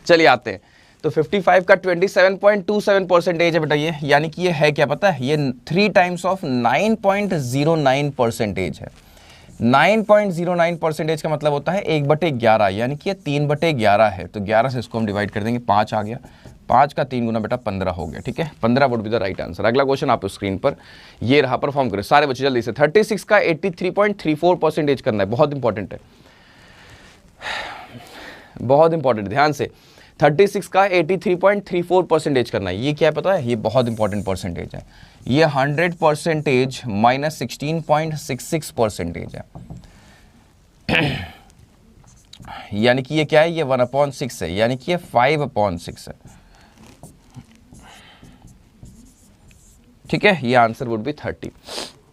चलिए आते हैं, तो 55 का 27.27% है बेटा ये, यानी कि ये है क्या पता है, ये 3 टाइम्स ऑफ 9.09% है। 9.09% का मतलब होता है 1/11, यानी कि ये 3/11 है। तो 11 से इसको हम डिवाइड कर देंगे, 5 आ गया, 5 का 3 गुना बेटा 15 हो गया, ठीक है, 15 would be the right answer. अगला क्वेश्चन आप स्क्रीन पर ये रहा, परफॉर्म करें सारे बच्चे जल्दी से। 36 का 83.34% करना है, बहुत इंपॉर्टेंट है, बहुत इंपॉर्टेंट, ध्यान से। 36 का 83.34% करना है, ये क्या है पता है, ये बहुत इंपॉर्टेंट परसेंटेज है, ये 100% माइनस 16.66% है। यानी कि ये क्या है, ये 1/6 है, यानी कि ये 5/6 है, ठीक है। ये आंसर वुड बी 30,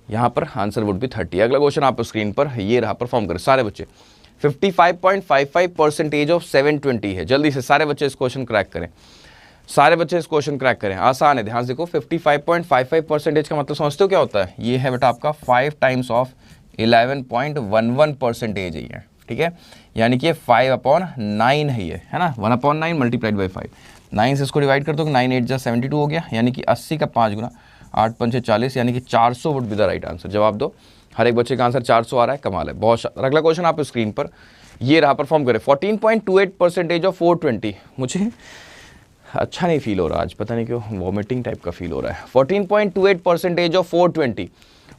यहां पर आंसर वुड बी 30। अगला क्वेश्चन आप स्क्रीन पर ये रहा, परफॉर्म करें सारे बच्चे। 55.55% ऑफ 720 है, जल्दी से सारे बच्चे इस क्वेश्चन क्रैक करें, सारे बच्चे इस क्वेश्चन क्रैक करें, आसान है, ध्यान से देखो। 55.55% का मतलब समझते हो क्या होता है, ये है बेटा आपका 5 टाइम्स ऑफ 11.11% है ये, ठीक है, यानी कि 5/9 है ये, है ना, 1/9 मल्टीप्लाइड बाई 5, 9 से इसको डिवाइड कर दो, 9 8 जा 72 हो गया, यानी कि 80 का 5 गुना 8 5 40, यानी कि 400 would be the right answer. जवाब दो, हर एक बच्चे का आंसर 400 आ रहा है, कमाल है, बहुत शानदार। अगला क्वेश्चन आप स्क्रीन पर ये रहा, परफॉर्म करें। 14.28% ऑफ 420, मुझे अच्छा नहीं फील हो रहा आज, पता नहीं क्यों, वॉमिटिंग टाइप का फील हो रहा है। 14.28% ऑफ 420,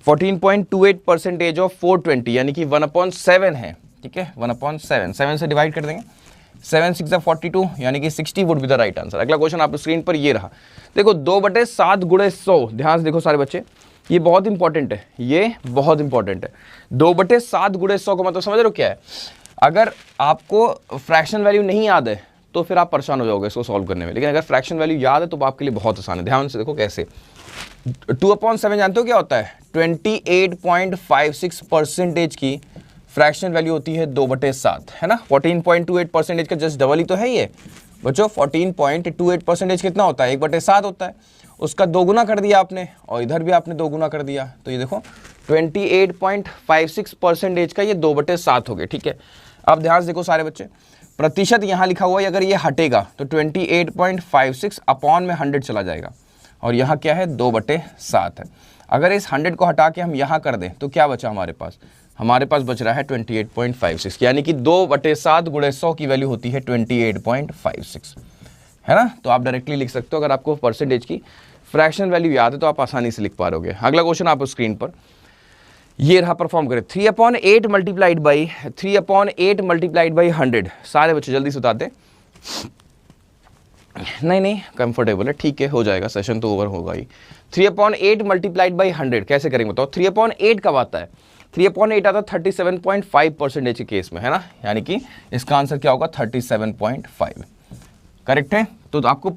14.28% ऑफ 420, यानी कि 1/7 है, ठीक है, 1/7, 7 से डिवाइड कर देंगे, 7 6 42, यानी कि 60 would be the right answer. अगला क्वेश्चन आप स्क्रीन पर ये रहा, देखो 2/7 गुणे 100, ध्यान से देखो सारे बच्चे, ये बहुत इंपॉर्टेंट है, ये बहुत इंपॉर्टेंट है। 2/7 गुणे 100 का मतलब समझ रहे हो क्या है, अगर आपको फ्रैक्शन वैल्यू नहीं याद है तो फिर आप परेशान हो जाओगे इसको सॉल्व करने में, लेकिन अगर फ्रैक्शन वैल्यू याद है तो आपके लिए बहुत आसान है। ध्यान से देखो कैसे, 2/7 जानते हो क्या होता है, 28.56% की फ्रैक्शन वैल्यू होती है 2/7, है ना। 14.28% का जस्ट डबल ही तो है ये बच्चों, 14.28% कितना होता है, 1/7 होता है, उसका 2 गुना कर दिया आपने, और इधर भी आपने 2 गुना कर दिया, तो ये देखो 28.56% का ये 2/7 हो गए, ठीक है। अब ध्यान से देखो सारे बच्चे, प्रतिशत यहाँ लिखा हुआ है, अगर ये हटेगा तो 28.56 अपॉन में 100 चला जाएगा, और यहाँ क्या है 2/7 है। अगर इस 100 को हटा के हम यहाँ कर दें तो क्या बचा हमारे पास, हमारे पास बच रहा है 28.56, यानी कि 2/7 गुणे 100 की वैल्यू होती है 28.56, है ना। तो आप डायरेक्टली लिख सकते हो, अगर आपको परसेंटेज की फ्रैक्शन वैल्यू याद है तो आप आसानी से लिख पा रहोगे। अगला क्वेश्चन आप स्क्रीन पर ये रहा, परफॉर्म करें। 3/8 मल्टीप्लाइड बाई 100, सारे बच्चे जल्दी से बताते, नहीं कंफर्टेबल है, ठीक है, हो जाएगा, सेशन तो ओवर होगा ही। 3/8 मल्टीप्लाइड बाई 100 कैसे करेंगे बताओ। 3/8 कब आता है, 3/8 आता है 37.5% के केस में, है ना, यानी कि इसका आंसर क्या होगा 37.5, करेक्ट है। तो आपको